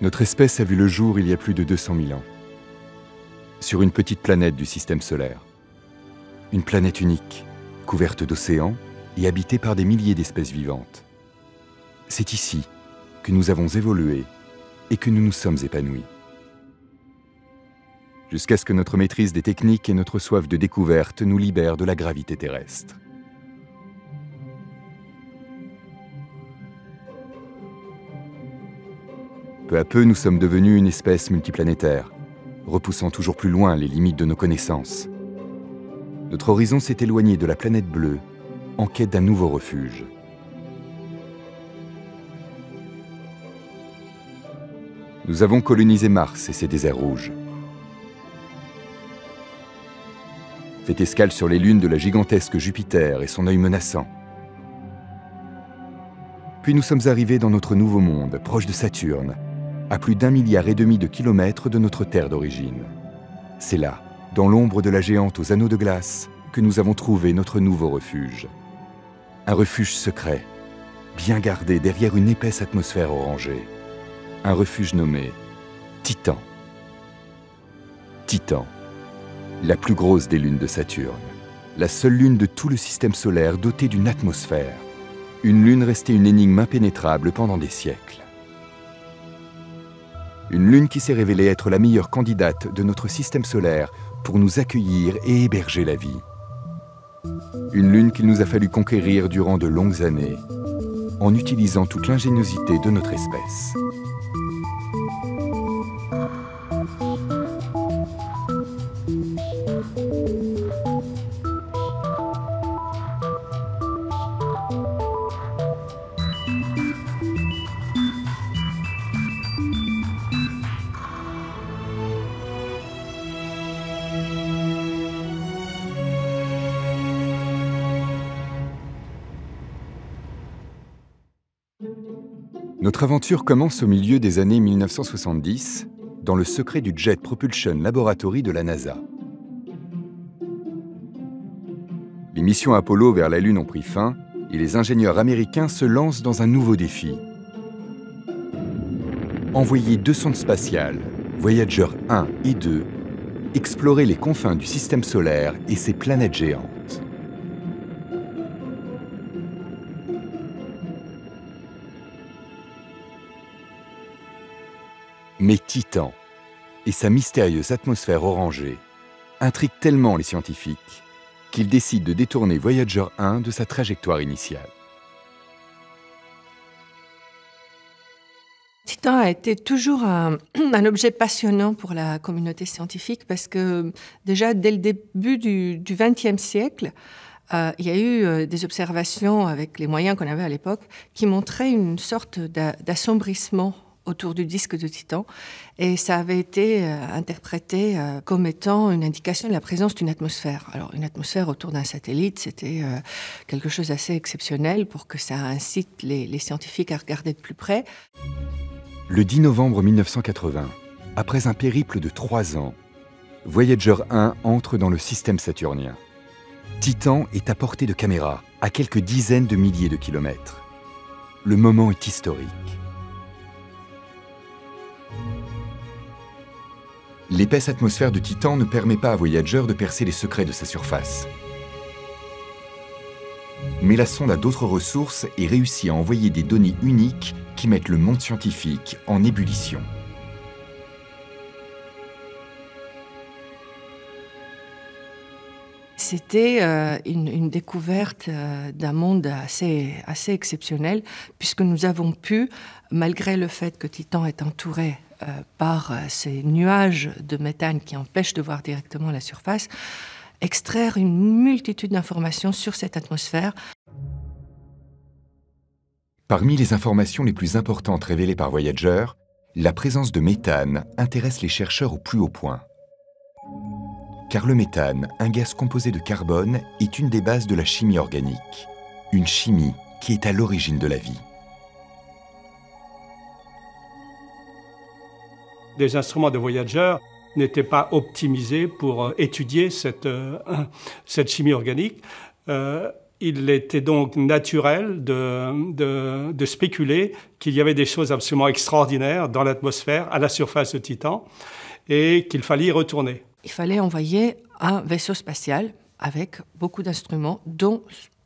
Notre espèce a vu le jour il y a plus de 200 000 ans, sur une petite planète du système solaire. Une planète unique, couverte d'océans et habitée par des milliers d'espèces vivantes. C'est ici que nous avons évolué et que nous nous sommes épanouis. Jusqu'à ce que notre maîtrise des techniques et notre soif de découverte nous libèrent de la gravité terrestre. Peu à peu, nous sommes devenus une espèce multiplanétaire, repoussant toujours plus loin les limites de nos connaissances. Notre horizon s'est éloigné de la planète bleue, en quête d'un nouveau refuge. Nous avons colonisé Mars et ses déserts rouges. Fait escale sur les lunes de la gigantesque Jupiter et son œil menaçant. Puis nous sommes arrivés dans notre nouveau monde, proche de Saturne, à plus d'1,5 milliard de kilomètres de notre Terre d'origine. C'est là, dans l'ombre de la géante aux anneaux de glace, que nous avons trouvé notre nouveau refuge. Un refuge secret, bien gardé derrière une épaisse atmosphère orangée. Un refuge nommé Titan. Titan, la plus grosse des lunes de Saturne. La seule lune de tout le système solaire dotée d'une atmosphère. Une lune restée une énigme impénétrable pendant des siècles. Une lune qui s'est révélée être la meilleure candidate de notre système solaire pour nous accueillir et héberger la vie. Une lune qu'il nous a fallu conquérir durant de longues années, en utilisant toute l'ingéniosité de notre espèce. Notre aventure commence au milieu des années 1970, dans le secret du Jet Propulsion Laboratory de la NASA. Les missions Apollo vers la Lune ont pris fin et les ingénieurs américains se lancent dans un nouveau défi. Envoyer 2 sondes spatiales, Voyager 1 et 2, explorer les confins du système solaire et ses planètes géantes. Mais Titan et sa mystérieuse atmosphère orangée intriguent tellement les scientifiques qu'ils décident de détourner Voyager 1 de sa trajectoire initiale. Titan a été toujours un objet passionnant pour la communauté scientifique parce que déjà dès le début du XXe siècle, il y a eu des observations avec les moyens qu'on avait à l'époque qui montraient une sorte d'assombrissement autour du disque de Titan, et ça avait été interprété comme étant une indication de la présence d'une atmosphère. Alors une atmosphère autour d'un satellite, c'était quelque chose d'assez exceptionnel pour que ça incite les scientifiques à regarder de plus près. Le 10 novembre 1980, après un périple de 3 ans, Voyager 1 entre dans le système saturnien. Titan est à portée de caméra, à quelques dizaines de milliers de kilomètres. Le moment est historique. L'épaisse atmosphère de Titan ne permet pas à Voyager de percer les secrets de sa surface. Mais la sonde a d'autres ressources et réussit à envoyer des données uniques qui mettent le monde scientifique en ébullition. C'était une découverte d'un monde assez exceptionnel, puisque nous avons pu, malgré le fait que Titan est entouré par ces nuages de méthane qui empêchent de voir directement la surface, extraire une multitude d'informations sur cette atmosphère. Parmi les informations les plus importantes révélées par Voyager, la présence de méthane intéresse les chercheurs au plus haut point. Car le méthane, un gaz composé de carbone, est une des bases de la chimie organique. Une chimie qui est à l'origine de la vie. Les instruments de Voyager n'étaient pas optimisés pour étudier cette chimie organique. Il était donc naturel de spéculer qu'il y avait des choses absolument extraordinaires dans l'atmosphère, à la surface de Titan, et qu'il fallait y retourner. Il fallait envoyer un vaisseau spatial avec beaucoup d'instruments, dont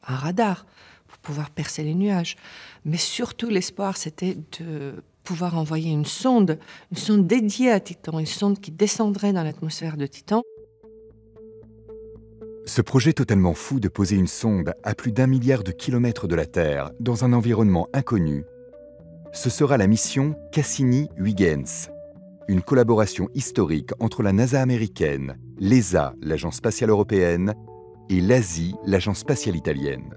un radar, pour pouvoir percer les nuages. Mais surtout, l'espoir, c'était de pouvoir envoyer une sonde dédiée à Titan, une sonde qui descendrait dans l'atmosphère de Titan. Ce projet totalement fou de poser une sonde à plus d'1 milliard de kilomètres de la Terre, dans un environnement inconnu, ce sera la mission Cassini-Huygens, une collaboration historique entre la NASA américaine, l'ESA, l'Agence spatiale européenne, et l'ASI, l'Agence spatiale italienne.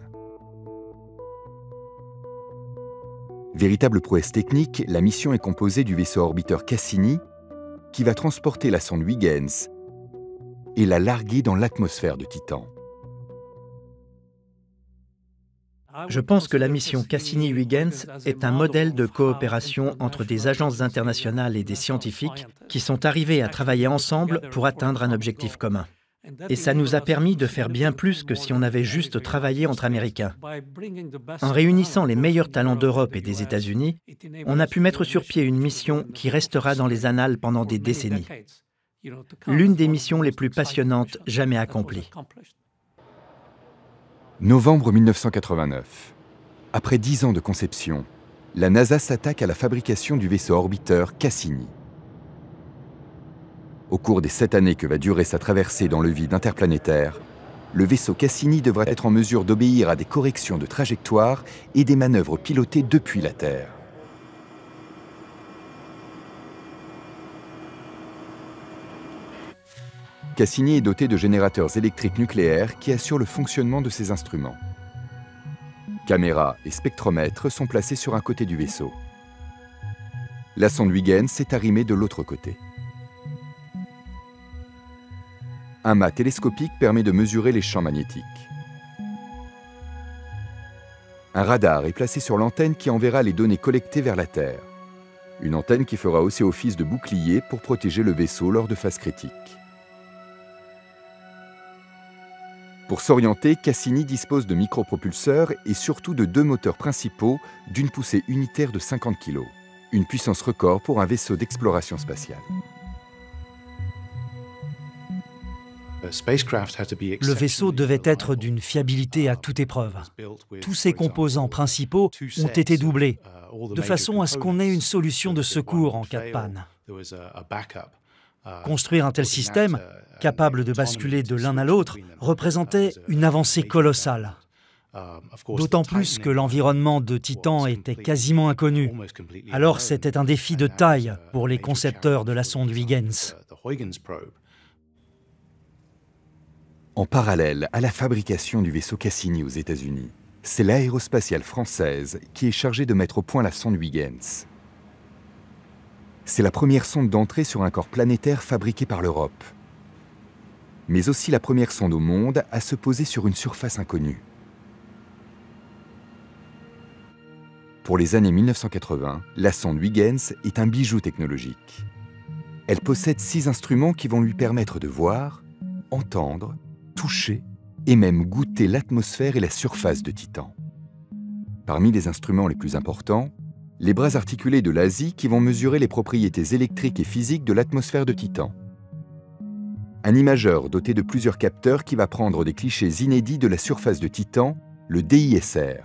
Véritable prouesse technique, la mission est composée du vaisseau orbiteur Cassini, qui va transporter la sonde Huygens et la larguer dans l'atmosphère de Titan. Je pense que la mission Cassini-Huygens est un modèle de coopération entre des agences internationales et des scientifiques qui sont arrivés à travailler ensemble pour atteindre un objectif commun. Et ça nous a permis de faire bien plus que si on avait juste travaillé entre Américains. En réunissant les meilleurs talents d'Europe et des États-Unis, on a pu mettre sur pied une mission qui restera dans les annales pendant des décennies. L'une des missions les plus passionnantes jamais accomplies. Novembre 1989. Après 10 ans de conception, la NASA s'attaque à la fabrication du vaisseau orbiteur Cassini. Au cours des 7 années que va durer sa traversée dans le vide interplanétaire, le vaisseau Cassini devra être en mesure d'obéir à des corrections de trajectoire et des manœuvres pilotées depuis la Terre. Cassini est doté de générateurs électriques nucléaires qui assurent le fonctionnement de ses instruments. Caméras et spectromètres sont placés sur un côté du vaisseau. La sonde Huygens est arrimée de l'autre côté. Un mât télescopique permet de mesurer les champs magnétiques. Un radar est placé sur l'antenne qui enverra les données collectées vers la Terre. Une antenne qui fera aussi office de bouclier pour protéger le vaisseau lors de phases critiques. Pour s'orienter, Cassini dispose de micropropulseurs et surtout de 2 moteurs principaux d'une poussée unitaire de 50 kg, une puissance record pour un vaisseau d'exploration spatiale. Le vaisseau devait être d'une fiabilité à toute épreuve. Tous ses composants principaux ont été doublés, de façon à ce qu'on ait une solution de secours en cas de panne. Construire un tel système, capable de basculer de l'un à l'autre, représentait une avancée colossale. D'autant plus que l'environnement de Titan était quasiment inconnu. Alors c'était un défi de taille pour les concepteurs de la sonde Huygens. En parallèle à la fabrication du vaisseau Cassini aux États-Unis, c'est l'aérospatiale française qui est chargée de mettre au point la sonde Huygens. C'est la première sonde d'entrée sur un corps planétaire fabriqué par l'Europe, mais aussi la première sonde au monde à se poser sur une surface inconnue. Pour les années 1980, la sonde Huygens est un bijou technologique. Elle possède 6 instruments qui vont lui permettre de voir, entendre, toucher et même goûter l'atmosphère et la surface de Titan. Parmi les instruments les plus importants, les bras articulés de l'ASI qui vont mesurer les propriétés électriques et physiques de l'atmosphère de Titan. Un imageur doté de plusieurs capteurs qui va prendre des clichés inédits de la surface de Titan, le DISR.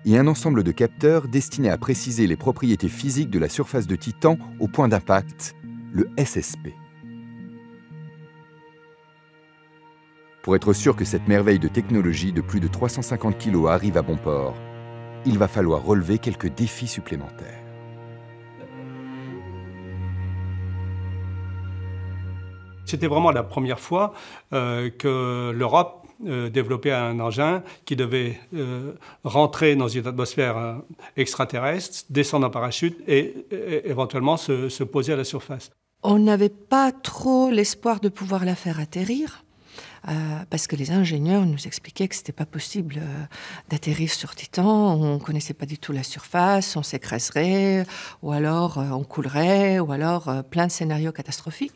Et un ensemble de capteurs destinés à préciser les propriétés physiques de la surface de Titan au point d'impact, le SSP. Pour être sûr que cette merveille de technologie de plus de 350 kg arrive à bon port, il va falloir relever quelques défis supplémentaires. C'était vraiment la première fois que l'Europe développait un engin qui devait rentrer dans une atmosphère extraterrestre, descendre en parachute et éventuellement se poser à la surface. On n'avait pas trop l'espoir de pouvoir la faire atterrir. Parce que les ingénieurs nous expliquaient que ce n'était pas possible d'atterrir sur Titan. On ne connaissait pas du tout la surface, on s'écraserait, ou alors on coulerait, ou alors plein de scénarios catastrophiques.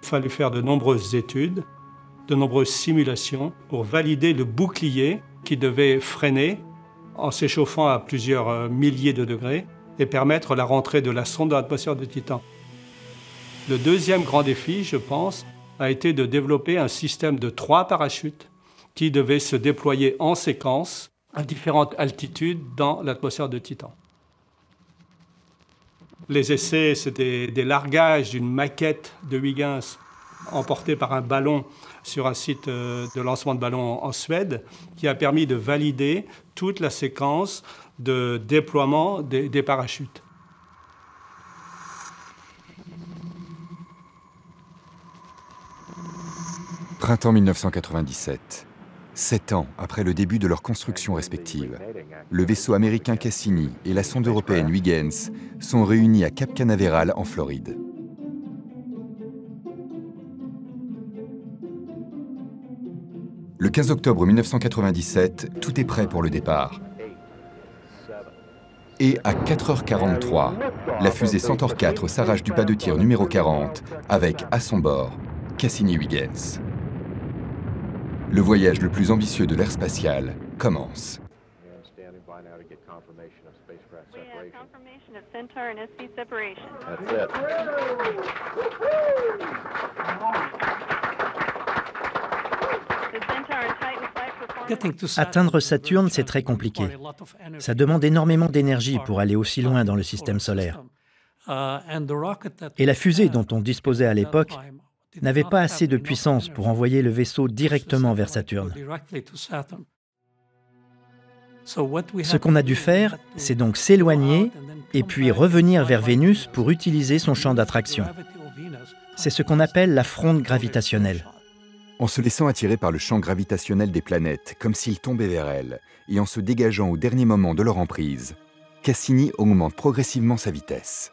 Il fallait faire de nombreuses études de nombreuses simulations pour valider le bouclier qui devait freiner en s'échauffant à plusieurs milliers de degrés et permettre la rentrée de la sonde dans l'atmosphère de Titan. Le deuxième grand défi, je pense, a été de développer un système de 3 parachutes qui devaient se déployer en séquence à différentes altitudes dans l'atmosphère de Titan. Les essais, c'était des largages d'une maquette de Huygens emportée par un ballon sur un site de lancement de ballons en Suède, qui a permis de valider toute la séquence de déploiement des parachutes. Printemps 1997. 7 ans après le début de leur construction respective, le vaisseau américain Cassini et la sonde européenne Huygens sont réunis à Cap Canaveral en Floride. Le 15 octobre 1997, tout est prêt pour le départ. Et à 4h43, la fusée Centaur 4 s'arrache du pas de tir numéro 40 avec, à son bord, Cassini-Huygens. Le voyage le plus ambitieux de l'ère spatiale commence. Atteindre Saturne, c'est très compliqué. Ça demande énormément d'énergie pour aller aussi loin dans le système solaire. Et la fusée dont on disposait à l'époque n'avait pas assez de puissance pour envoyer le vaisseau directement vers Saturne. Ce qu'on a dû faire, c'est donc s'éloigner et puis revenir vers Vénus pour utiliser son champ d'attraction. C'est ce qu'on appelle la fronde gravitationnelle. En se laissant attirer par le champ gravitationnel des planètes, comme s'ils tombaient vers elles, et en se dégageant au dernier moment de leur emprise, Cassini augmente progressivement sa vitesse.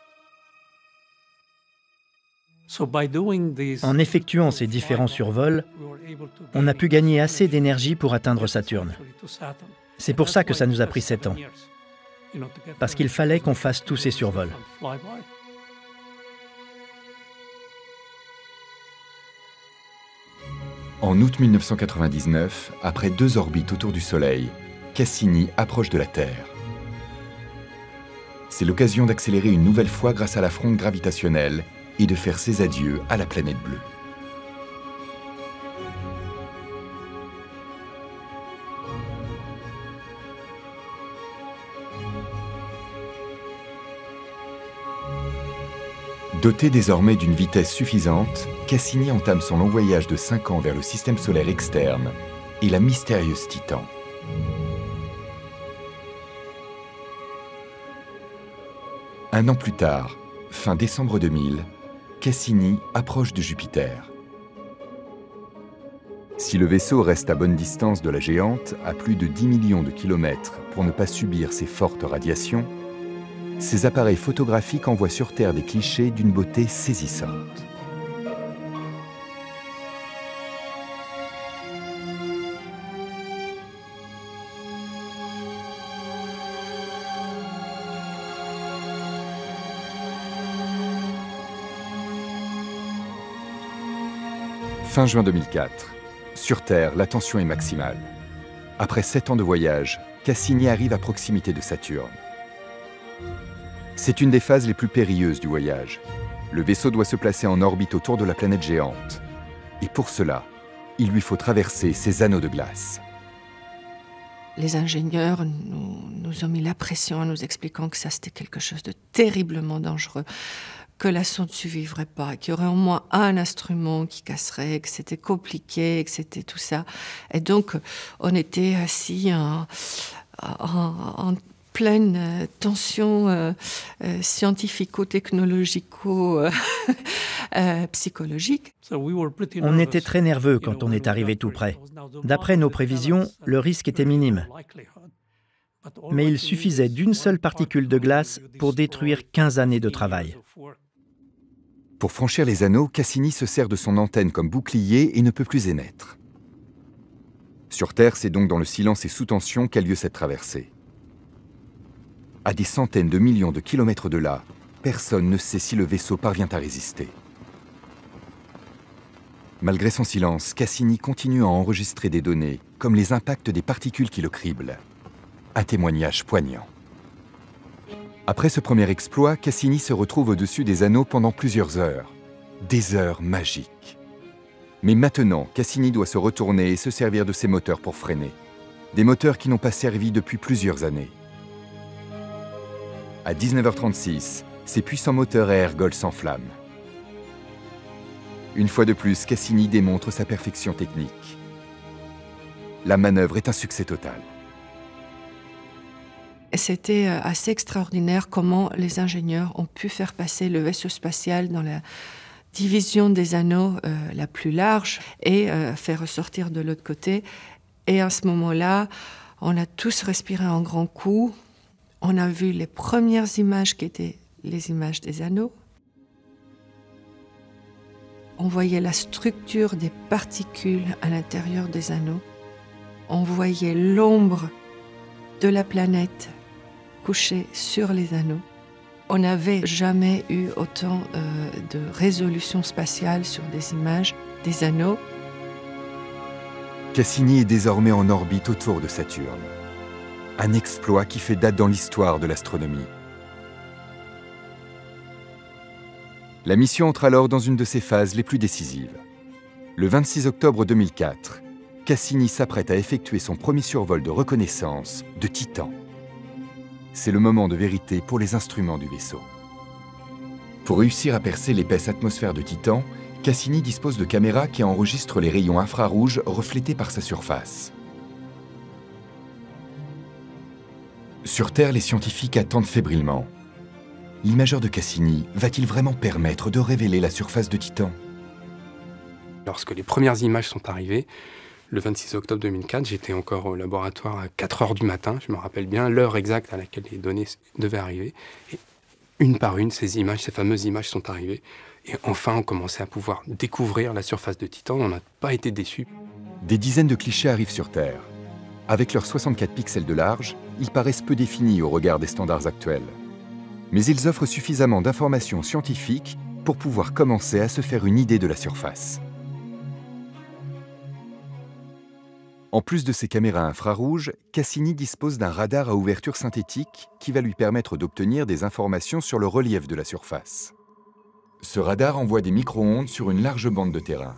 En effectuant ces différents survols, on a pu gagner assez d'énergie pour atteindre Saturne. C'est pour ça que ça nous a pris 7 ans. Parce qu'il fallait qu'on fasse tous ces survols. En août 1999, après 2 orbites autour du Soleil, Cassini approche de la Terre. C'est l'occasion d'accélérer une nouvelle fois grâce à la fronde gravitationnelle et de faire ses adieux à la planète bleue. Doté désormais d'une vitesse suffisante, Cassini entame son long voyage de 5 ans vers le système solaire externe et la mystérieuse Titan. Un an plus tard, fin décembre 2000, Cassini approche de Jupiter. Si le vaisseau reste à bonne distance de la géante, à plus de 10 millions de kilomètres pour ne pas subir ses fortes radiations, ces appareils photographiques envoient sur Terre des clichés d'une beauté saisissante. Fin juin 2004. Sur Terre, la tension est maximale. Après 7 ans de voyage, Cassini arrive à proximité de Saturne. C'est une des phases les plus périlleuses du voyage. Le vaisseau doit se placer en orbite autour de la planète géante. Et pour cela, il lui faut traverser ces anneaux de glace. Les ingénieurs nous ont mis la pression en nous expliquant que ça c'était quelque chose de terriblement dangereux, que la sonde ne survivrait pas, qu'il y aurait au moins un instrument qui casserait, que c'était compliqué, que c'était tout ça. Et donc, on était assis en pleine tension scientifico-technologico-psychologique. On était très nerveux quand on est arrivé tout près. D'après nos prévisions, le risque était minime. Mais il suffisait d'une seule particule de glace pour détruire 15 années de travail. Pour franchir les anneaux, Cassini se sert de son antenne comme bouclier et ne peut plus émettre. Sur Terre, c'est donc dans le silence et sous tension qu'a lieu cette traversée. À des centaines de millions de kilomètres de là, personne ne sait si le vaisseau parvient à résister. Malgré son silence, Cassini continue à enregistrer des données, comme les impacts des particules qui le criblent. Un témoignage poignant. Après ce premier exploit, Cassini se retrouve au-dessus des anneaux pendant plusieurs heures. Des heures magiques. Mais maintenant, Cassini doit se retourner et se servir de ses moteurs pour freiner. Des moteurs qui n'ont pas servi depuis plusieurs années. À 19h36, ces puissants moteurs à ergols s'enflamment. Une fois de plus, Cassini démontre sa perfection technique. La manœuvre est un succès total. C'était assez extraordinaire comment les ingénieurs ont pu faire passer le vaisseau spatial dans la division des anneaux la plus large et faire ressortir de l'autre côté. Et à ce moment-là, on a tous respiré un grand coup. On a vu les premières images qui étaient les images des anneaux. On voyait la structure des particules à l'intérieur des anneaux. On voyait l'ombre de la planète couchée sur les anneaux. On n'avait jamais eu autant de résolution spatiale sur des images des anneaux. Cassini est désormais en orbite autour de Saturne. Un exploit qui fait date dans l'histoire de l'astronomie. La mission entre alors dans une de ses phases les plus décisives. Le 26 octobre 2004, Cassini s'apprête à effectuer son premier survol de reconnaissance de Titan. C'est le moment de vérité pour les instruments du vaisseau. Pour réussir à percer l'épaisse atmosphère de Titan, Cassini dispose de caméras qui enregistrent les rayons infrarouges reflétés par sa surface. Sur Terre, les scientifiques attendent fébrilement. L'imageur de Cassini va-t-il vraiment permettre de révéler la surface de Titan? Lorsque les premières images sont arrivées, le 26 octobre 2004, j'étais encore au laboratoire à 4 h du matin, je me rappelle bien l'heure exacte à laquelle les données devaient arriver. Et une par une, ces images, ces fameuses images sont arrivées. Et enfin, on commençait à pouvoir découvrir la surface de Titan. On n'a pas été déçus. Des dizaines de clichés arrivent sur Terre. Avec leurs 64 pixels de large, ils paraissent peu définis au regard des standards actuels. Mais ils offrent suffisamment d'informations scientifiques pour pouvoir commencer à se faire une idée de la surface. En plus de ses caméras infrarouges, Cassini dispose d'un radar à ouverture synthétique qui va lui permettre d'obtenir des informations sur le relief de la surface. Ce radar envoie des micro-ondes sur une large bande de terrain.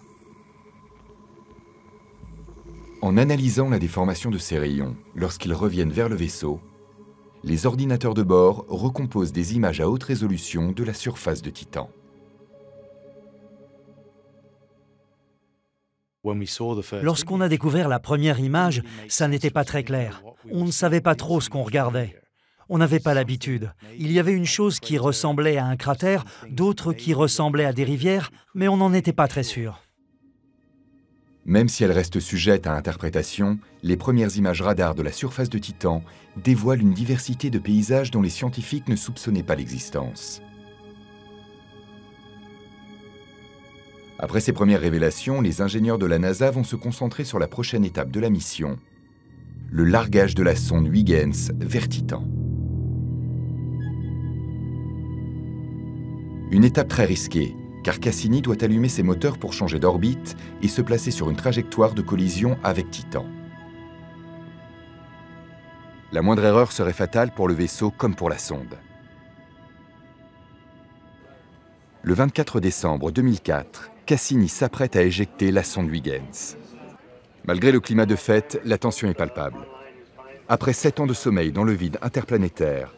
En analysant la déformation de ces rayons, lorsqu'ils reviennent vers le vaisseau, les ordinateurs de bord recomposent des images à haute résolution de la surface de Titan. Lorsqu'on a découvert la première image, ça n'était pas très clair. On ne savait pas trop ce qu'on regardait. On n'avait pas l'habitude. Il y avait une chose qui ressemblait à un cratère, d'autres qui ressemblaient à des rivières, mais on n'en était pas très sûr. Même si elle reste sujette à interprétation, les premières images radar de la surface de Titan dévoilent une diversité de paysages dont les scientifiques ne soupçonnaient pas l'existence. Après ces premières révélations, les ingénieurs de la NASA vont se concentrer sur la prochaine étape de la mission, le largage de la sonde Huygens vers Titan. Une étape très risquée, car Cassini doit allumer ses moteurs pour changer d'orbite et se placer sur une trajectoire de collision avec Titan. La moindre erreur serait fatale pour le vaisseau comme pour la sonde. Le 24 décembre 2004, Cassini s'apprête à éjecter la sonde Huygens. Malgré le climat de fête, la tension est palpable. Après 7 ans de sommeil dans le vide interplanétaire,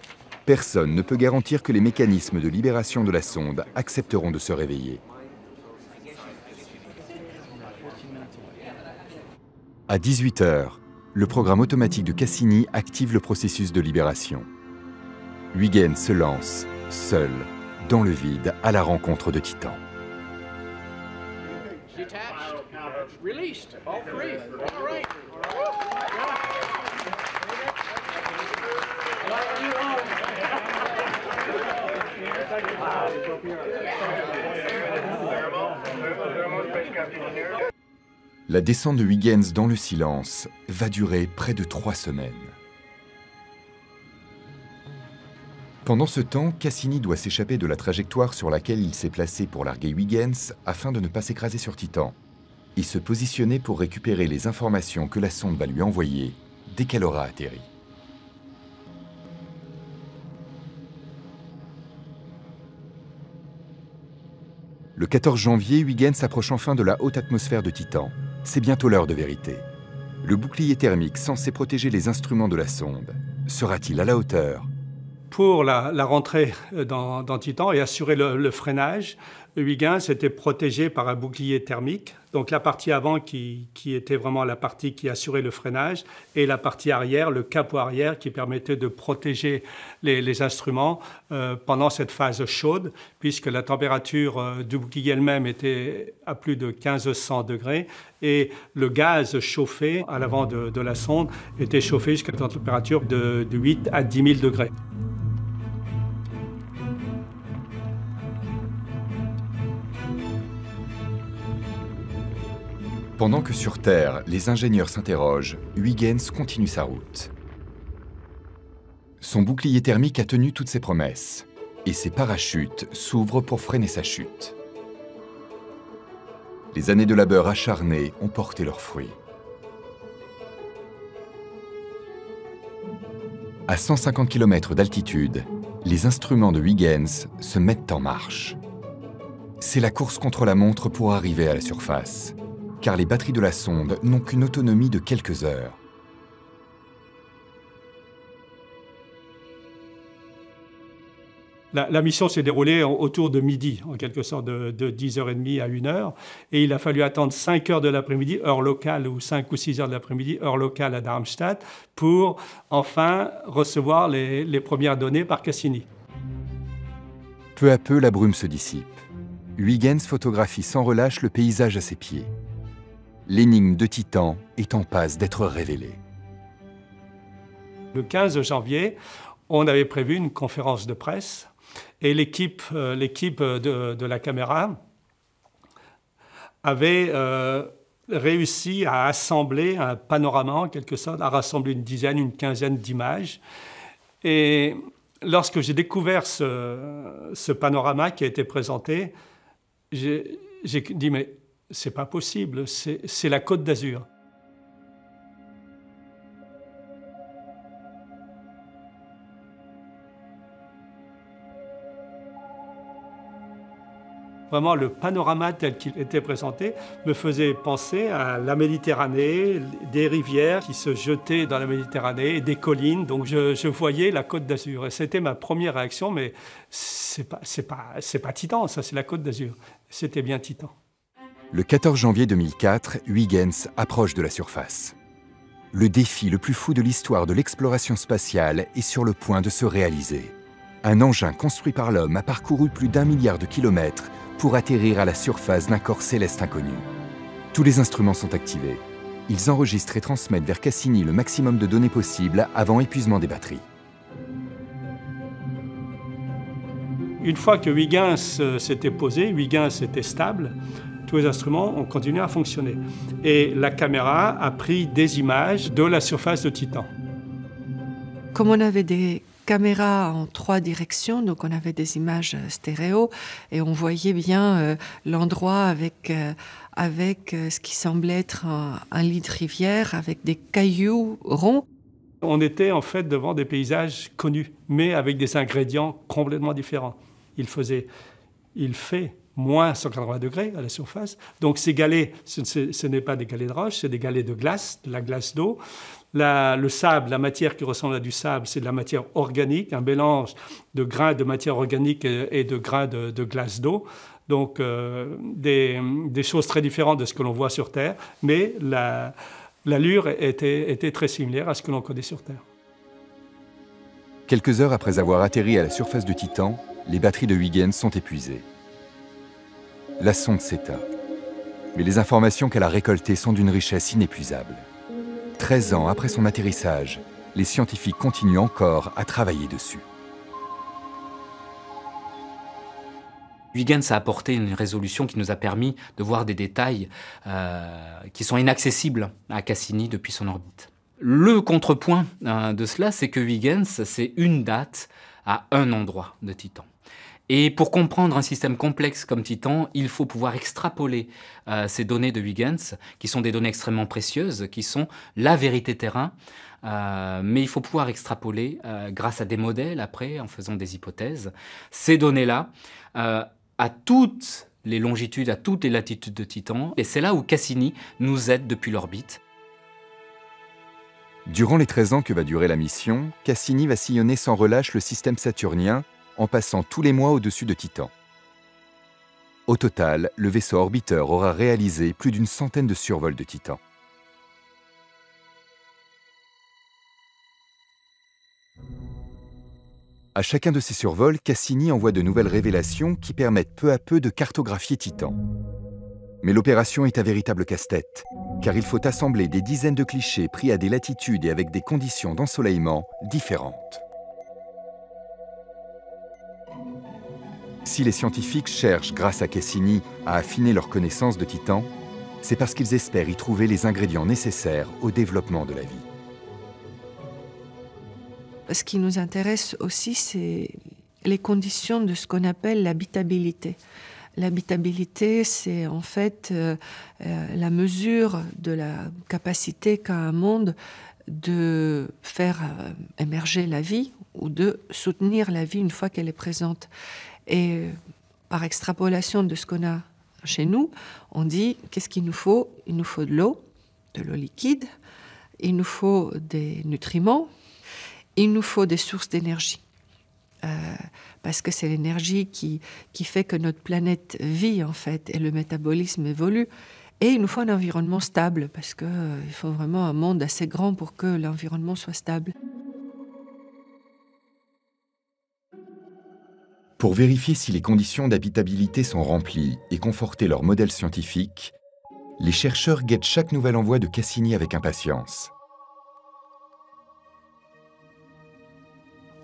personne ne peut garantir que les mécanismes de libération de la sonde accepteront de se réveiller. À 18 h, le programme automatique de Cassini active le processus de libération. Huygens se lance, seul, dans le vide, à la rencontre de Titan. La descente de Huygens dans le silence va durer près de 3 semaines. Pendant ce temps, Cassini doit s'échapper de la trajectoire sur laquelle il s'est placé pour larguer Huygens afin de ne pas s'écraser sur Titan. et se positionner pour récupérer les informations que la sonde va lui envoyer dès qu'elle aura atterri. Le 14 janvier, Huygens s'approche enfin de la haute atmosphère de Titan. C'est bientôt l'heure de vérité. Le bouclier thermique censé protéger les instruments de la sonde sera-t-il à la hauteur? Pour la rentrée dans Titan et assurer le freinage, Huygens était protégé par un bouclier thermique. Donc la partie avant qui était vraiment la partie qui assurait le freinage et la partie arrière, le capot arrière qui permettait de protéger les instruments pendant cette phase chaude, puisque la température du bouclier elle-même était à plus de 1500 degrés et le gaz chauffé à l'avant de la sonde était chauffé jusqu'à une température de 8 à 10 000 degrés. Pendant que sur Terre, les ingénieurs s'interrogent, Huygens continue sa route. Son bouclier thermique a tenu toutes ses promesses, et ses parachutes s'ouvrent pour freiner sa chute. Les années de labeur acharné ont porté leurs fruits. À 150 km d'altitude, les instruments de Huygens se mettent en marche. C'est la course contre la montre pour arriver à la surface, car les batteries de la sonde n'ont qu'une autonomie de quelques heures. La mission s'est déroulée autour de midi, en quelque sorte de 10h30 à 1h, et il a fallu attendre 5 heures de l'après-midi, heure locale, ou 5 ou 6 heures de l'après-midi, heure locale à Darmstadt, pour enfin recevoir les premières données par Cassini. Peu à peu, la brume se dissipe. Huygens photographie sans relâche le paysage à ses pieds. L'énigme de Titan est en passe d'être révélée. Le 15 janvier, on avait prévu une conférence de presse et l'équipe de la caméra avait réussi à assembler un panorama, en quelque sorte, à rassembler une quinzaine d'images. Et lorsque j'ai découvert ce panorama qui a été présenté, j'ai dit, mais c'est pas possible, c'est la Côte d'Azur. Vraiment, le panorama tel qu'il était présenté me faisait penser à la Méditerranée, des rivières qui se jetaient dans la Méditerranée, des collines. Donc je voyais la Côte d'Azur. Et c'était ma première réaction, mais c'est pas Titan, ça, c'est la Côte d'Azur. C'était bien Titan. Le 14 janvier 2004, Huygens approche de la surface. Le défi le plus fou de l'histoire de l'exploration spatiale est sur le point de se réaliser. Un engin construit par l'homme a parcouru plus d'1 milliard de kilomètres pour atterrir à la surface d'un corps céleste inconnu. Tous les instruments sont activés. Ils enregistrent et transmettent vers Cassini le maximum de données possibles avant épuisement des batteries. Une fois que Huygens s'était posé, Huygens était stable, tous les instruments ont continué à fonctionner. Et la caméra a pris des images de la surface de Titan. Comme on avait des caméras en 3 directions, donc on avait des images stéréo, et on voyait bien l'endroit avec ce qui semblait être un lit de rivière, avec des cailloux ronds. On était en fait devant des paysages connus, mais avec des ingrédients complètement différents. Il fait moins 180 degrés à la surface. Donc ces galets, ce n'est pas des galets de roche, c'est des galets de glace, de la glace d'eau. Le sable, la matière qui ressemble à du sable, c'est de la matière organique, un mélange de grains de matière organique et de grains de glace d'eau. Donc des choses très différentes de ce que l'on voit sur Terre, mais l'allure était très similaire à ce que l'on connaît sur Terre. Quelques heures après avoir atterri à la surface de Titan, les batteries de Huygens sont épuisées. La sonde s'éteint, mais les informations qu'elle a récoltées sont d'une richesse inépuisable. 13 ans après son atterrissage, les scientifiques continuent encore à travailler dessus. Huygens a apporté une résolution qui nous a permis de voir des détails qui sont inaccessibles à Cassini depuis son orbite. Le contrepoint de cela, c'est que Huygens, c'est une date à un endroit de Titan. Et pour comprendre un système complexe comme Titan, il faut pouvoir extrapoler ces données de Huygens, qui sont des données extrêmement précieuses, qui sont la vérité terrain. Mais il faut pouvoir extrapoler, grâce à des modèles après, en faisant des hypothèses, ces données-là à toutes les longitudes, à toutes les latitudes de Titan. Et c'est là où Cassini nous aide depuis l'orbite. Durant les 13 ans que va durer la mission, Cassini va sillonner sans relâche le système saturnien en passant tous les mois au-dessus de Titan. Au total, le vaisseau orbiteur aura réalisé plus d'une centaine de survols de Titan. À chacun de ces survols, Cassini envoie de nouvelles révélations qui permettent peu à peu de cartographier Titan. Mais l'opération est un véritable casse-tête, car il faut assembler des dizaines de clichés pris à des latitudes et avec des conditions d'ensoleillement différentes. Si les scientifiques cherchent, grâce à Cassini, à affiner leur connaissance de Titan, c'est parce qu'ils espèrent y trouver les ingrédients nécessaires au développement de la vie. Ce qui nous intéresse aussi, c'est les conditions de ce qu'on appelle l'habitabilité. L'habitabilité, c'est en fait la mesure de la capacité qu'a un monde de faire émerger la vie ou de soutenir la vie une fois qu'elle est présente. Et par extrapolation de ce qu'on a chez nous, on dit qu'est-ce qu'il nous faut? Il nous faut de l'eau liquide, il nous faut des nutriments, il nous faut des sources d'énergie. Parce que c'est l'énergie qui fait que notre planète vit, en fait, et le métabolisme évolue. Et il nous faut un environnement stable, parce qu'il faut vraiment un monde assez grand pour que l'environnement soit stable. Pour vérifier si les conditions d'habitabilité sont remplies et conforter leur modèle scientifique, les chercheurs guettent chaque nouvel envoi de Cassini avec impatience.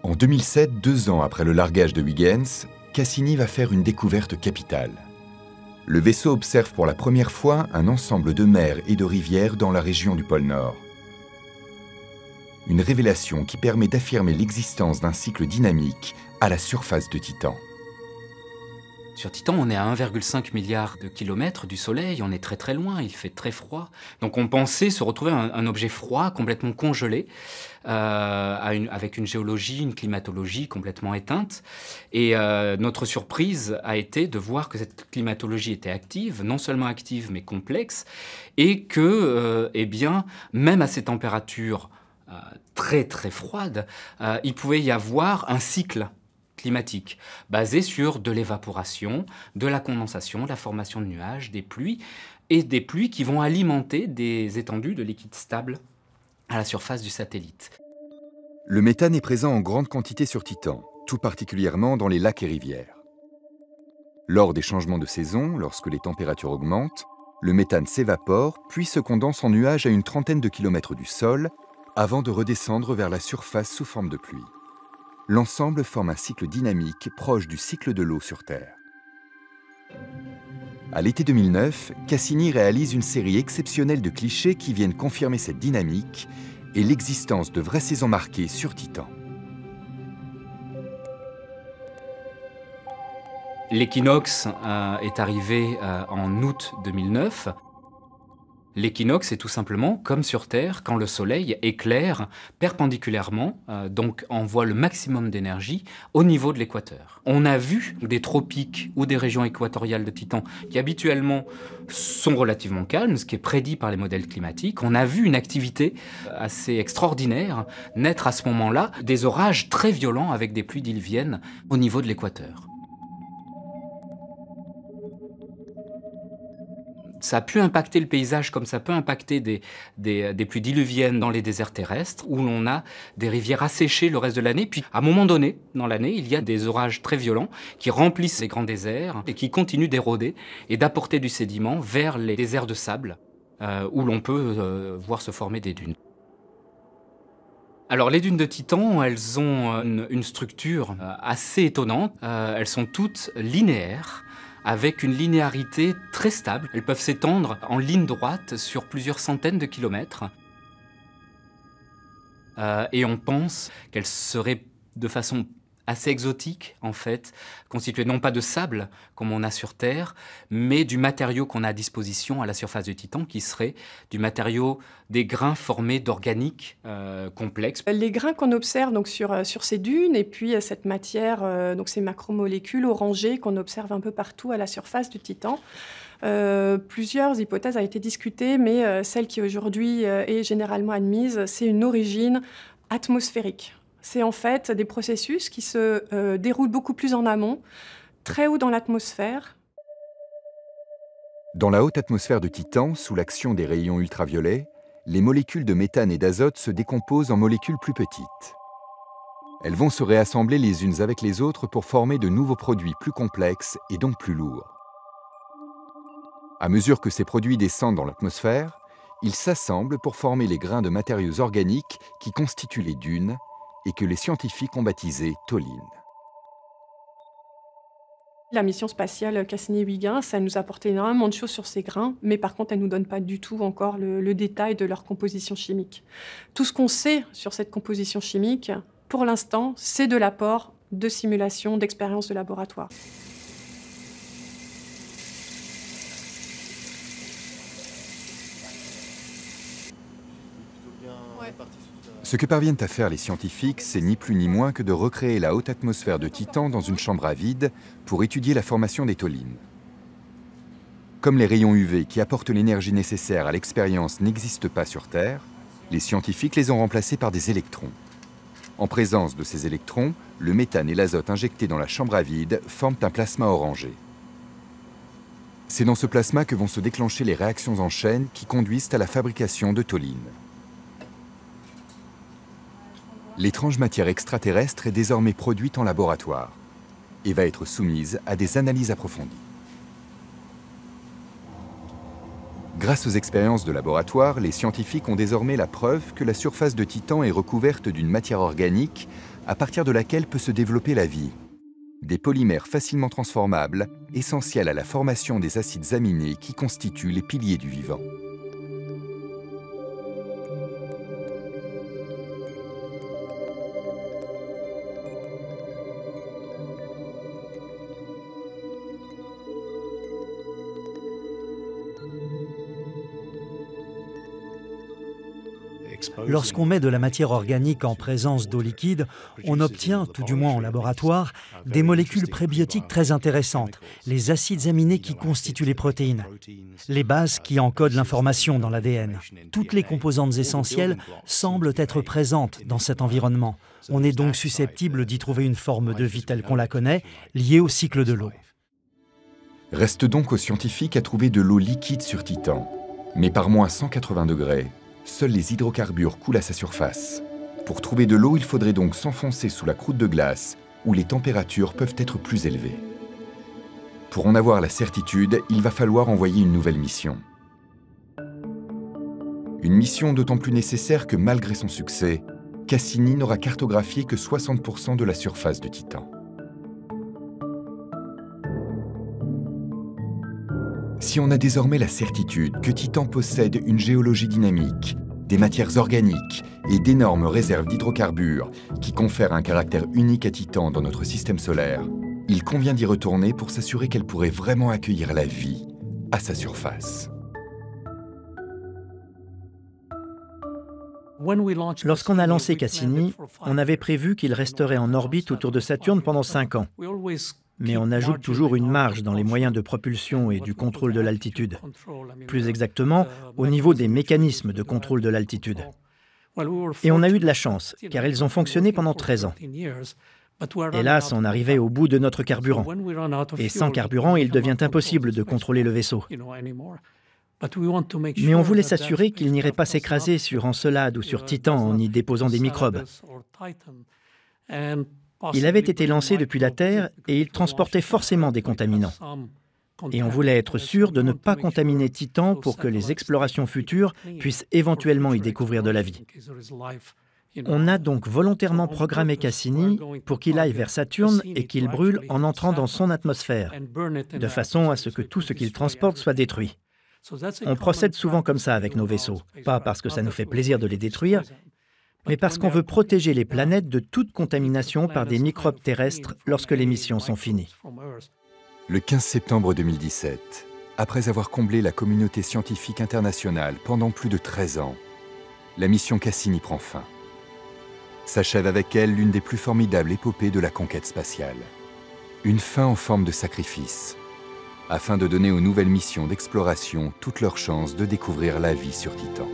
En 2007, 2 ans après le largage de Huygens, Cassini va faire une découverte capitale. Le vaisseau observe pour la première fois un ensemble de mers et de rivières dans la région du pôle Nord. Une révélation qui permet d'affirmer l'existence d'un cycle dynamique à la surface de Titan. Sur Titan, on est à 1,5 milliard de kilomètres du Soleil, on est très très loin, il fait très froid. Donc on pensait se retrouver un objet froid, complètement congelé, avec une géologie, une climatologie complètement éteinte. Et notre surprise a été de voir que cette climatologie était active, non seulement active mais complexe, et que, eh bien, même à ces températures très très froides, il pouvait y avoir un cycle climatique, basé sur de l'évaporation, de la condensation, la formation de nuages, des pluies, et des pluies qui vont alimenter des étendues de liquide stable à la surface du satellite. Le méthane est présent en grande quantité sur Titan, tout particulièrement dans les lacs et rivières. Lors des changements de saison, lorsque les températures augmentent, le méthane s'évapore puis se condense en nuages à une trentaine de kilomètres du sol, avant de redescendre vers la surface sous forme de pluie. L'ensemble forme un cycle dynamique proche du cycle de l'eau sur Terre. À l'été 2009, Cassini réalise une série exceptionnelle de clichés qui viennent confirmer cette dynamique et l'existence de vraies saisons marquées sur Titan. L'équinoxe est arrivé en août 2009. L'équinoxe est tout simplement, comme sur Terre, quand le Soleil éclaire perpendiculairement, donc envoie le maximum d'énergie au niveau de l'équateur. On a vu des tropiques ou des régions équatoriales de Titan qui habituellement sont relativement calmes, ce qui est prédit par les modèles climatiques. On a vu une activité assez extraordinaire naître à ce moment-là, des orages très violents avec des pluies diluviennes au niveau de l'équateur. Ça a pu impacter le paysage comme ça peut impacter des pluies diluviennes dans les déserts terrestres où l'on a des rivières asséchées le reste de l'année. Puis à un moment donné, dans l'année, il y a des orages très violents qui remplissent les grands déserts et qui continuent d'éroder et d'apporter du sédiment vers les déserts de sable où l'on peut voir se former des dunes. Alors les dunes de Titan, elles ont une structure assez étonnante. Elles sont toutes linéaires, avec une linéarité très stable. Elles peuvent s'étendre en ligne droite sur plusieurs centaines de kilomètres. Et on pense qu'elles seraient de façon assez exotique, en fait, constitué non pas de sable, comme on a sur Terre, mais du matériau qu'on a à disposition à la surface de Titan, qui serait du matériau des grains formés d'organique complexes. Les grains qu'on observe donc, sur ces dunes, et puis cette matière, donc ces macromolécules orangées qu'on observe un peu partout à la surface du Titan, plusieurs hypothèses ont été discutées, mais celle qui aujourd'hui est généralement admise, c'est une origine atmosphérique. C'est en fait des processus qui se déroulent beaucoup plus en amont, très haut dans l'atmosphère. Dans la haute atmosphère de Titan, sous l'action des rayons ultraviolets, les molécules de méthane et d'azote se décomposent en molécules plus petites. Elles vont se réassembler les unes avec les autres pour former de nouveaux produits plus complexes et donc plus lourds. À mesure que ces produits descendent dans l'atmosphère, ils s'assemblent pour former les grains de matériaux organiques qui constituent les dunes et que les scientifiques ont baptisé tholines. La mission spatiale Cassini-Huygens, ça nous a apporté énormément de choses sur ces grains, mais par contre, elle ne nous donne pas du tout encore le détail de leur composition chimique. Tout ce qu'on sait sur cette composition chimique, pour l'instant, c'est de l'apport de simulations, d'expériences de laboratoire. Ce que parviennent à faire les scientifiques, c'est ni plus ni moins que de recréer la haute atmosphère de Titan dans une chambre à vide pour étudier la formation des tholines. Comme les rayons UV qui apportent l'énergie nécessaire à l'expérience n'existent pas sur Terre, les scientifiques les ont remplacés par des électrons. En présence de ces électrons, le méthane et l'azote injectés dans la chambre à vide forment un plasma orangé. C'est dans ce plasma que vont se déclencher les réactions en chaîne qui conduisent à la fabrication de tholines. L'étrange matière extraterrestre est désormais produite en laboratoire et va être soumise à des analyses approfondies. Grâce aux expériences de laboratoire, les scientifiques ont désormais la preuve que la surface de Titan est recouverte d'une matière organique à partir de laquelle peut se développer la vie. Des polymères facilement transformables, essentiels à la formation des acides aminés qui constituent les piliers du vivant. Lorsqu'on met de la matière organique en présence d'eau liquide, on obtient, tout du moins en laboratoire, des molécules prébiotiques très intéressantes, les acides aminés qui constituent les protéines, les bases qui encodent l'information dans l'ADN. Toutes les composantes essentielles semblent être présentes dans cet environnement. On est donc susceptible d'y trouver une forme de vie telle qu'on la connaît, liée au cycle de l'eau. Reste donc aux scientifiques à trouver de l'eau liquide sur Titan, mais par moins 180 degrés. Seuls les hydrocarbures coulent à sa surface. Pour trouver de l'eau, il faudrait donc s'enfoncer sous la croûte de glace, où les températures peuvent être plus élevées. Pour en avoir la certitude, il va falloir envoyer une nouvelle mission. Une mission d'autant plus nécessaire que malgré son succès, Cassini n'aura cartographié que 60% de la surface de Titan. Si on a désormais la certitude que Titan possède une géologie dynamique, des matières organiques et d'énormes réserves d'hydrocarbures qui confèrent un caractère unique à Titan dans notre système solaire, il convient d'y retourner pour s'assurer qu'elle pourrait vraiment accueillir la vie à sa surface. Lorsqu'on a lancé Cassini, on avait prévu qu'il resterait en orbite autour de Saturne pendant 5 ans. Mais on ajoute toujours une marge dans les moyens de propulsion et du contrôle de l'altitude. Plus exactement, au niveau des mécanismes de contrôle de l'altitude. Et on a eu de la chance, car ils ont fonctionné pendant 13 ans. Hélas, on arrivait au bout de notre carburant. Et sans carburant, il devient impossible de contrôler le vaisseau. Mais on voulait s'assurer qu'il n'irait pas s'écraser sur Encelade ou sur Titan en y déposant des microbes. Il avait été lancé depuis la Terre et il transportait forcément des contaminants. Et on voulait être sûr de ne pas contaminer Titan pour que les explorations futures puissent éventuellement y découvrir de la vie. On a donc volontairement programmé Cassini pour qu'il aille vers Saturne et qu'il brûle en entrant dans son atmosphère, de façon à ce que tout ce qu'il transporte soit détruit. On procède souvent comme ça avec nos vaisseaux, pas parce que ça nous fait plaisir de les détruire, mais parce qu'on veut protéger les planètes de toute contamination par des microbes terrestres lorsque les missions sont finies. Le 15 septembre 2017, après avoir comblé la communauté scientifique internationale pendant plus de 13 ans, la mission Cassini prend fin. S'achève avec elle l'une des plus formidables épopées de la conquête spatiale. Une fin en forme de sacrifice, afin de donner aux nouvelles missions d'exploration toutes leurs chances de découvrir la vie sur Titan.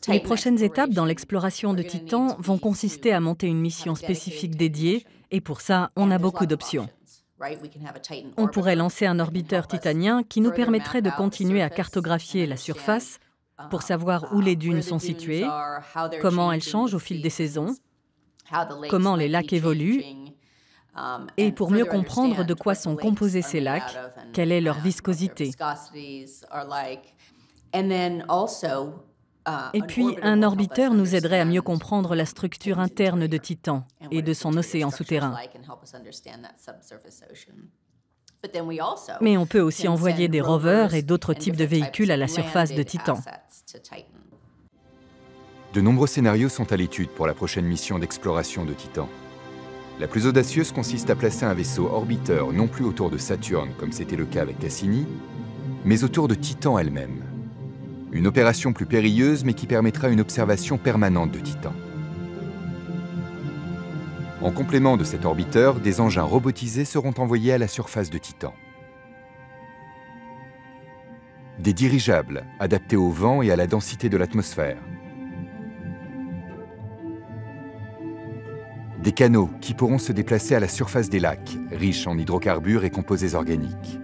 Les prochaines étapes dans l'exploration de Titan vont consister à monter une mission spécifique dédiée, et pour ça, on a beaucoup d'options. On pourrait lancer un orbiteur titanien qui nous permettrait de continuer à cartographier la surface pour savoir où les dunes sont situées, comment elles changent au fil des saisons, comment les lacs évoluent, et pour mieux comprendre de quoi sont composés ces lacs, quelle est leur viscosité. Et puis, un orbiteur nous aiderait à mieux comprendre la structure interne de Titan et de son océan souterrain. Mais on peut aussi envoyer des rovers et d'autres types de véhicules à la surface de Titan. De nombreux scénarios sont à l'étude pour la prochaine mission d'exploration de Titan. La plus audacieuse consiste à placer un vaisseau orbiteur non plus autour de Saturne, comme c'était le cas avec Cassini, mais autour de Titan elle-même. Une opération plus périlleuse, mais qui permettra une observation permanente de Titan. En complément de cet orbiteur, des engins robotisés seront envoyés à la surface de Titan. Des dirigeables, adaptés au vent et à la densité de l'atmosphère. Des canots qui pourront se déplacer à la surface des lacs, riches en hydrocarbures et composés organiques.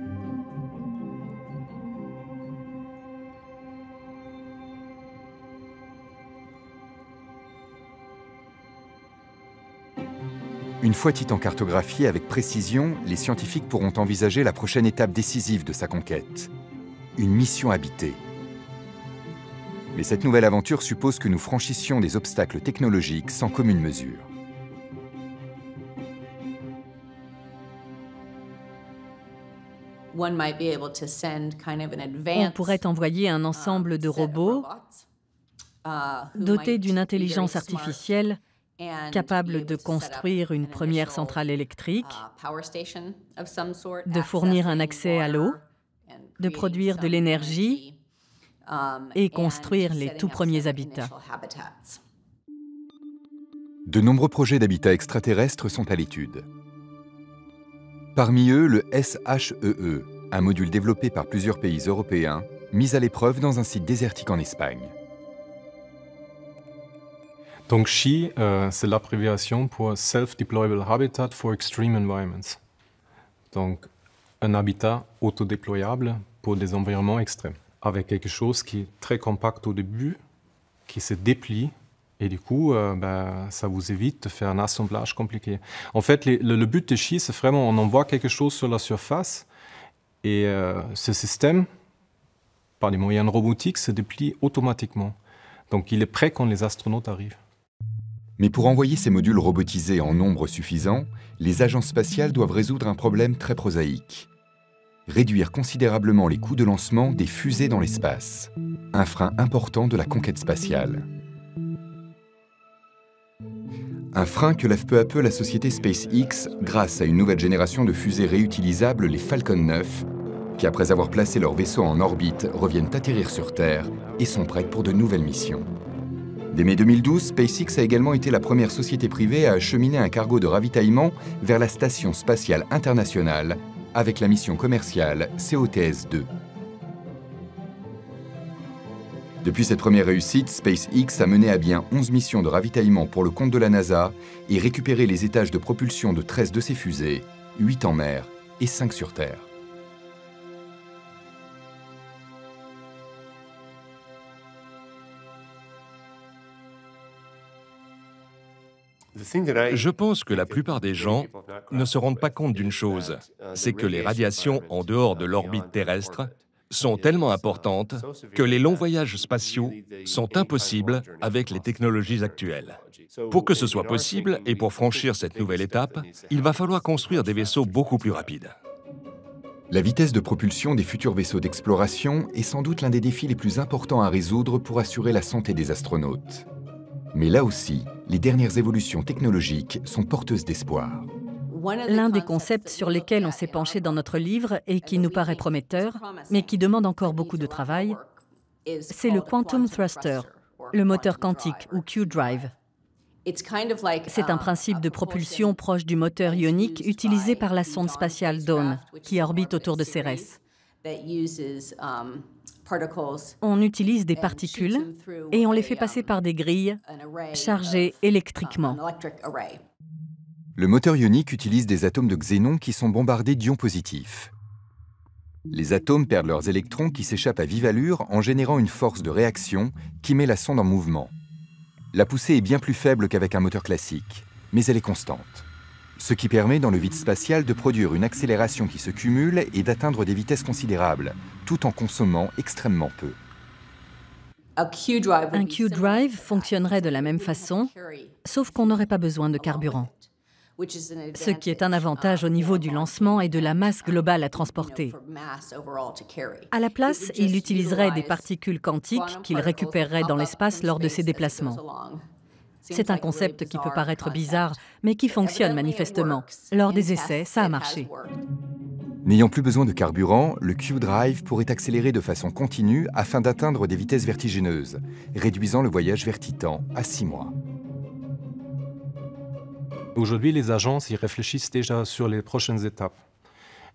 Une fois Titan cartographié avec précision, les scientifiques pourront envisager la prochaine étape décisive de sa conquête. Une mission habitée. Mais cette nouvelle aventure suppose que nous franchissions des obstacles technologiques sans commune mesure. On pourrait envoyer un ensemble de robots dotés d'une intelligence artificielle capable de construire une première centrale électrique, de fournir un accès à l'eau, de produire de l'énergie et construire les tout premiers habitats. De nombreux projets d'habitat extraterrestre sont à l'étude. Parmi eux, le SHEE, un module développé par plusieurs pays européens, mis à l'épreuve dans un site désertique en Espagne. Donc SHE, c'est l'abréviation pour Self-Deployable Habitat for Extreme Environments. Donc un habitat autodéployable pour des environnements extrêmes, avec quelque chose qui est très compact au début, qui se déplie, et du coup, ça vous évite de faire un assemblage compliqué. En fait, le but de SHE, c'est vraiment, on envoie quelque chose sur la surface, et ce système, par des moyens robotiques, se déplie automatiquement. Donc il est prêt quand les astronautes arrivent. Mais pour envoyer ces modules robotisés en nombre suffisant, les agences spatiales doivent résoudre un problème très prosaïque. Réduire considérablement les coûts de lancement des fusées dans l'espace. Un frein important de la conquête spatiale. Un frein que lève peu à peu la société SpaceX grâce à une nouvelle génération de fusées réutilisables, les Falcon 9, qui après avoir placé leur vaisseau en orbite, reviennent atterrir sur Terre et sont prêtes pour de nouvelles missions. Dès mai 2012, SpaceX a également été la première société privée à acheminer un cargo de ravitaillement vers la Station spatiale internationale avec la mission commerciale COTS-2. Depuis cette première réussite, SpaceX a mené à bien 11 missions de ravitaillement pour le compte de la NASA et récupéré les étages de propulsion de 13 de ses fusées, 8 en mer et 5 sur Terre. Je pense que la plupart des gens ne se rendent pas compte d'une chose, c'est que les radiations en dehors de l'orbite terrestre sont tellement importantes que les longs voyages spatiaux sont impossibles avec les technologies actuelles. Pour que ce soit possible et pour franchir cette nouvelle étape, il va falloir construire des vaisseaux beaucoup plus rapides. La vitesse de propulsion des futurs vaisseaux d'exploration est sans doute l'un des défis les plus importants à résoudre pour assurer la santé des astronautes. Mais là aussi, les dernières évolutions technologiques sont porteuses d'espoir. L'un des concepts sur lesquels on s'est penché dans notre livre et qui nous paraît prometteur, mais qui demande encore beaucoup de travail, c'est le Quantum Thruster, le moteur quantique ou Q-Drive. C'est un principe de propulsion proche du moteur ionique utilisé par la sonde spatiale Dawn, qui orbite autour de Cérès. On utilise des particules et on les fait passer par des grilles chargées électriquement. Le moteur ionique utilise des atomes de xénon qui sont bombardés d'ions positifs. Les atomes perdent leurs électrons qui s'échappent à vive allure en générant une force de réaction qui met la sonde en mouvement. La poussée est bien plus faible qu'avec un moteur classique, mais elle est constante. Ce qui permet dans le vide spatial de produire une accélération qui se cumule et d'atteindre des vitesses considérables, tout en consommant extrêmement peu. Un Q-Drive fonctionnerait de la même façon, sauf qu'on n'aurait pas besoin de carburant. Ce qui est un avantage au niveau du lancement et de la masse globale à transporter. À la place, il utiliserait des particules quantiques qu'il récupérerait dans l'espace lors de ses déplacements. C'est un concept qui peut paraître bizarre, mais qui fonctionne manifestement. Lors des essais, ça a marché. N'ayant plus besoin de carburant, le Q-Drive pourrait accélérer de façon continue afin d'atteindre des vitesses vertigineuses, réduisant le voyage vers Titan à 6 mois. Aujourd'hui, les agences y réfléchissent déjà sur les prochaines étapes.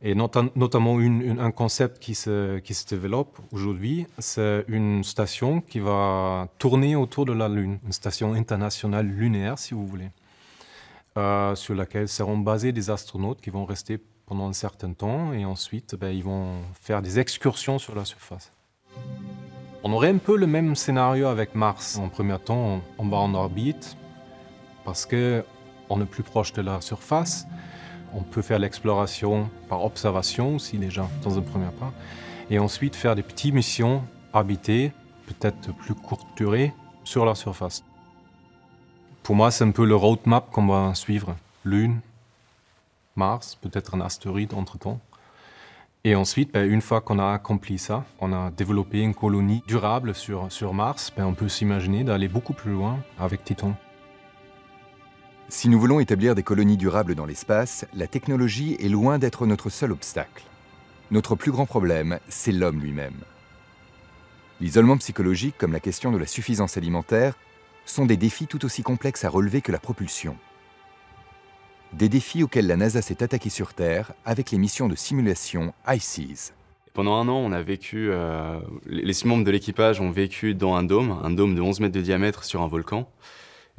Et notamment un concept qui se développe aujourd'hui, c'est une station qui va tourner autour de la Lune, une station internationale lunaire, si vous voulez, sur laquelle seront basés des astronautes qui vont rester pendant un certain temps et ensuite ils vont faire des excursions sur la surface. On aurait un peu le même scénario avec Mars. En premier temps, on va en orbite parce qu'on est plus proche de la surface. On peut faire l'exploration par observation aussi déjà, dans un premier pas. Et ensuite faire des petites missions habitées, peut-être plus courte durée, sur la surface. Pour moi, c'est un peu le roadmap qu'on va suivre. Lune, Mars, peut-être un astéroïde entre-temps. Et ensuite, une fois qu'on a accompli ça, on a développé une colonie durable sur Mars, on peut s'imaginer d'aller beaucoup plus loin avec Titan. Si nous voulons établir des colonies durables dans l'espace, la technologie est loin d'être notre seul obstacle. Notre plus grand problème, c'est l'homme lui-même. L'isolement psychologique, comme la question de la suffisance alimentaire, sont des défis tout aussi complexes à relever que la propulsion. Des défis auxquels la NASA s'est attaquée sur Terre avec les missions de simulation HI-SEAS. Pendant un an, on a vécu, les 6 membres de l'équipage ont vécu dans un dôme de 11 mètres de diamètre sur un volcan.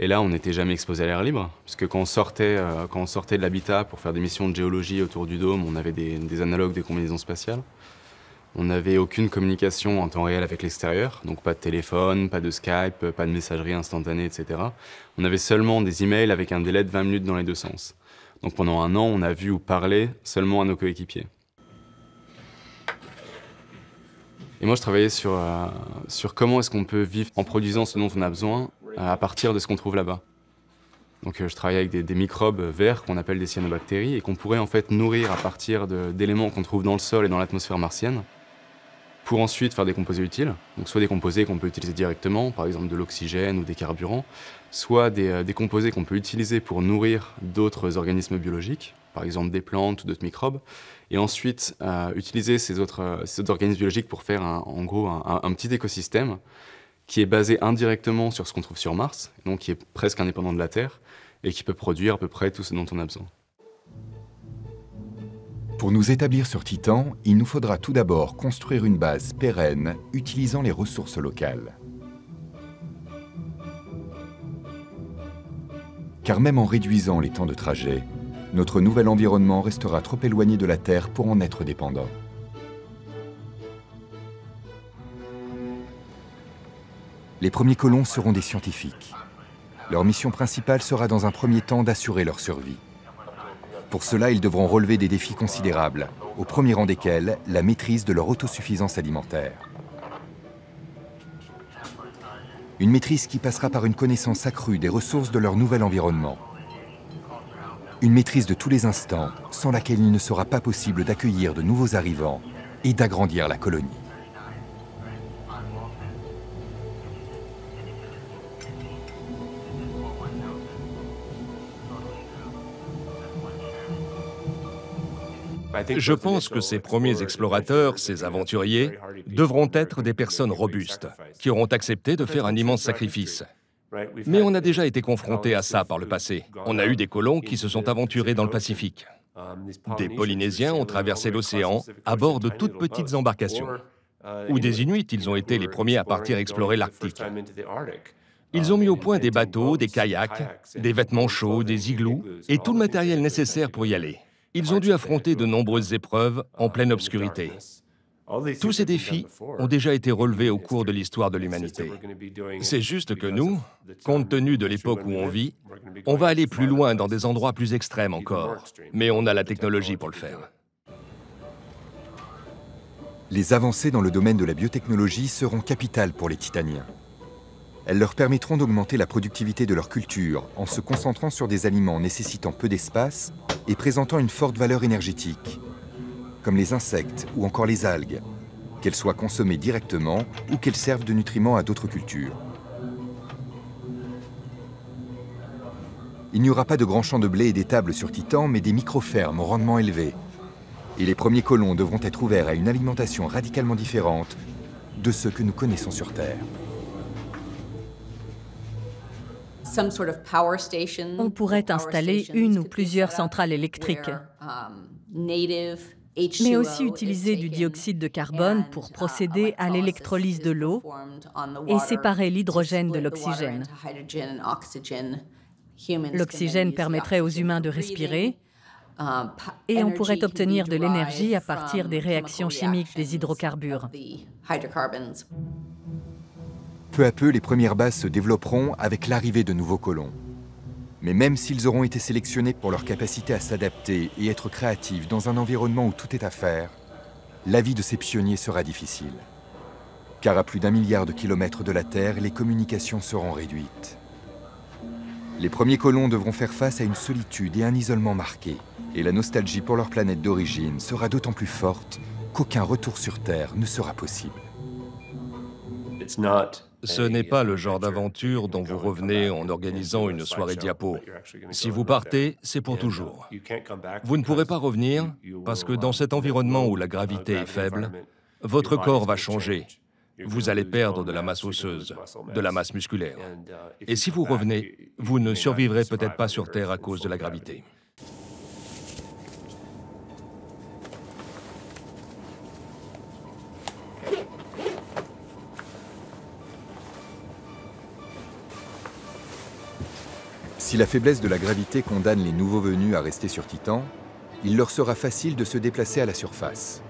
Et là, on n'était jamais exposé à l'air libre, puisque quand on sortait de l'habitat pour faire des missions de géologie autour du dôme, on avait des analogues des combinaisons spatiales. On n'avait aucune communication en temps réel avec l'extérieur, donc pas de téléphone, pas de Skype, pas de messagerie instantanée, etc. On avait seulement des emails avec un délai de 20 minutes dans les deux sens. Donc pendant un an, on a vu ou parlé seulement à nos coéquipiers. Et moi, je travaillais sur comment est-ce qu'on peut vivre en produisant ce dont on a besoin à partir de ce qu'on trouve là-bas. Donc je travaillais avec des microbes verts qu'on appelle des cyanobactéries et qu'on pourrait en fait nourrir à partir d'éléments qu'on trouve dans le sol et dans l'atmosphère martienne pour ensuite faire des composés utiles. Donc soit des composés qu'on peut utiliser directement, par exemple de l'oxygène ou des carburants, soit des composés qu'on peut utiliser pour nourrir d'autres organismes biologiques, par exemple des plantes ou d'autres microbes, et ensuite utiliser ces autres organismes biologiques pour faire en gros un petit écosystème qui est basé indirectement sur ce qu'on trouve sur Mars, donc qui est presque indépendant de la Terre, et qui peut produire à peu près tout ce dont on a besoin. Pour nous établir sur Titan, il nous faudra tout d'abord construire une base pérenne utilisant les ressources locales. Car même en réduisant les temps de trajet, notre nouvel environnement restera trop éloigné de la Terre pour en être dépendant. Les premiers colons seront des scientifiques. Leur mission principale sera dans un premier temps d'assurer leur survie. Pour cela, ils devront relever des défis considérables, au premier rang desquels la maîtrise de leur autosuffisance alimentaire. Une maîtrise qui passera par une connaissance accrue des ressources de leur nouvel environnement. Une maîtrise de tous les instants, sans laquelle il ne sera pas possible d'accueillir de nouveaux arrivants et d'agrandir la colonie. Je pense que ces premiers explorateurs, ces aventuriers, devront être des personnes robustes, qui auront accepté de faire un immense sacrifice. Mais on a déjà été confronté à ça par le passé. On a eu des colons qui se sont aventurés dans le Pacifique. Des Polynésiens ont traversé l'océan à bord de toutes petites embarcations. Ou des Inuits, ils ont été les premiers à partir explorer l'Arctique. Ils ont mis au point des bateaux, des kayaks, des vêtements chauds, des igloos et tout le matériel nécessaire pour y aller. Ils ont dû affronter de nombreuses épreuves en pleine obscurité. Tous ces défis ont déjà été relevés au cours de l'histoire de l'humanité. C'est juste que nous, compte tenu de l'époque où on vit, on va aller plus loin dans des endroits plus extrêmes encore. Mais on a la technologie pour le faire. Les avancées dans le domaine de la biotechnologie seront capitales pour les Titaniens. Elles leur permettront d'augmenter la productivité de leur culture en se concentrant sur des aliments nécessitant peu d'espace et présentant une forte valeur énergétique, comme les insectes ou encore les algues, qu'elles soient consommées directement ou qu'elles servent de nutriments à d'autres cultures. Il n'y aura pas de grands champs de blé et d'étables sur Titan, mais des micro-fermes au rendement élevé. Et les premiers colons devront être ouverts à une alimentation radicalement différente de ceux que nous connaissons sur Terre. On pourrait installer une ou plusieurs centrales électriques, mais aussi utiliser du dioxyde de carbone pour procéder à l'électrolyse de l'eau et séparer l'hydrogène de l'oxygène. L'oxygène permettrait aux humains de respirer et on pourrait obtenir de l'énergie à partir des réactions chimiques des hydrocarbures. Peu à peu, les premières bases se développeront avec l'arrivée de nouveaux colons. Mais même s'ils auront été sélectionnés pour leur capacité à s'adapter et être créatifs dans un environnement où tout est à faire, la vie de ces pionniers sera difficile. Car à plus d'1 milliard de kilomètres de la Terre, les communications seront réduites. Les premiers colons devront faire face à une solitude et un isolement marqué. Et la nostalgie pour leur planète d'origine sera d'autant plus forte qu'aucun retour sur Terre ne sera possible. Ce n'est pas le genre d'aventure dont vous revenez en organisant une soirée diapo. Si vous partez, c'est pour toujours. Vous ne pourrez pas revenir parce que dans cet environnement où la gravité est faible, votre corps va changer. Vous allez perdre de la masse osseuse, de la masse musculaire. Et si vous revenez, vous ne survivrez peut-être pas sur Terre à cause de la gravité. Si la faiblesse de la gravité condamne les nouveaux venus à rester sur Titan, il leur sera facile de se déplacer à la surface.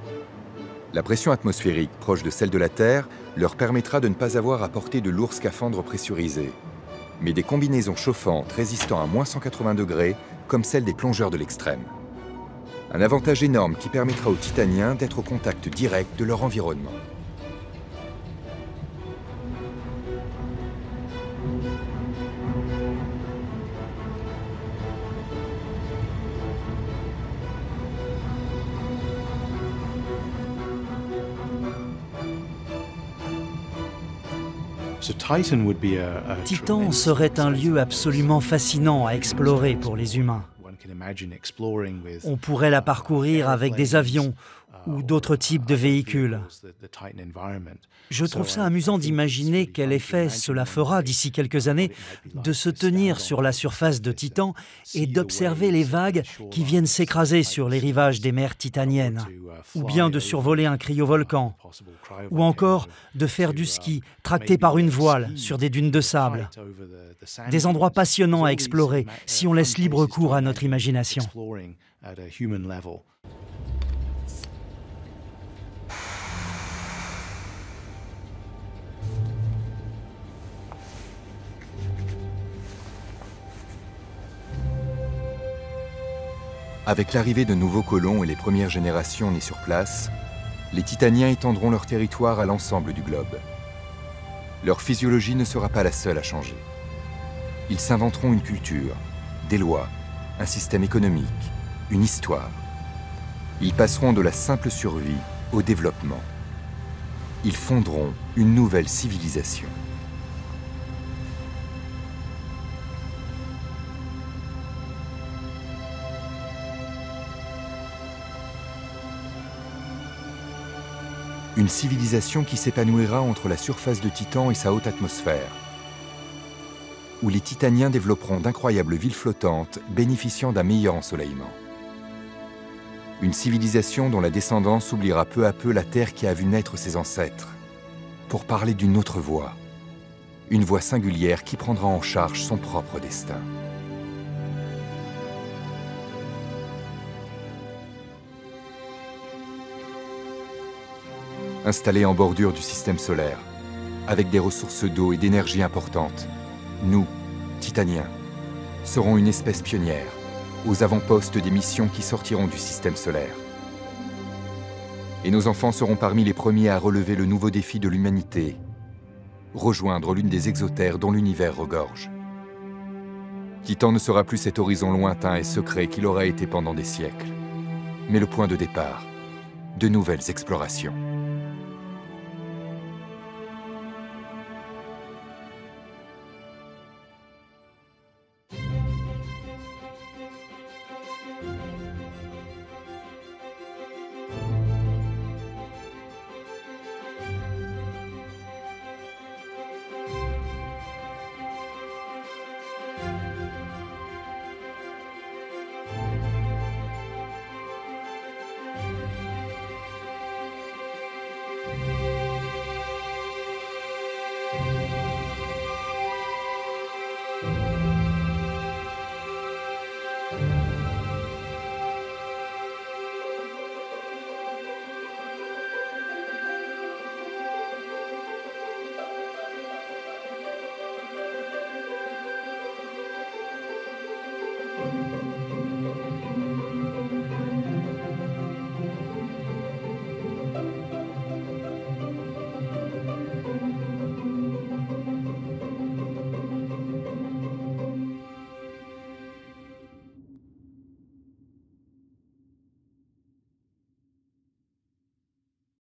La pression atmosphérique, proche de celle de la Terre, leur permettra de ne pas avoir à porter de lourds scaphandres pressurisés, mais des combinaisons chauffantes résistant à moins 180 degrés, comme celles des plongeurs de l'extrême. Un avantage énorme qui permettra aux Titaniens d'être au contact direct de leur environnement. Titan serait un lieu absolument fascinant à explorer pour les humains. On pourrait la parcourir avec des avions ou d'autres types de véhicules. Je trouve ça amusant d'imaginer quel effet cela fera d'ici quelques années de se tenir sur la surface de Titan et d'observer les vagues qui viennent s'écraser sur les rivages des mers titaniennes, ou bien de survoler un cryovolcan, ou encore de faire du ski tracté par une voile sur des dunes de sable. Des endroits passionnants à explorer si on laisse libre cours à notre imagination. Avec l'arrivée de nouveaux colons et les premières générations nées sur place, les Titaniens étendront leur territoire à l'ensemble du globe. Leur physiologie ne sera pas la seule à changer. Ils s'inventeront une culture, des lois, un système économique, une histoire. Ils passeront de la simple survie au développement. Ils fonderont une nouvelle civilisation. Une civilisation qui s'épanouira entre la surface de Titan et sa haute atmosphère, où les Titaniens développeront d'incroyables villes flottantes bénéficiant d'un meilleur ensoleillement. Une civilisation dont la descendance oubliera peu à peu la terre qui a vu naître ses ancêtres, pour parler d'une autre voie, une voie singulière qui prendra en charge son propre destin. Installés en bordure du système solaire, avec des ressources d'eau et d'énergie importantes, nous, Titaniens, serons une espèce pionnière, aux avant-postes des missions qui sortiront du système solaire. Et nos enfants seront parmi les premiers à relever le nouveau défi de l'humanité, rejoindre l'une des exotères dont l'univers regorge. Titan ne sera plus cet horizon lointain et secret qu'il aura été pendant des siècles, mais le point de départ de nouvelles explorations.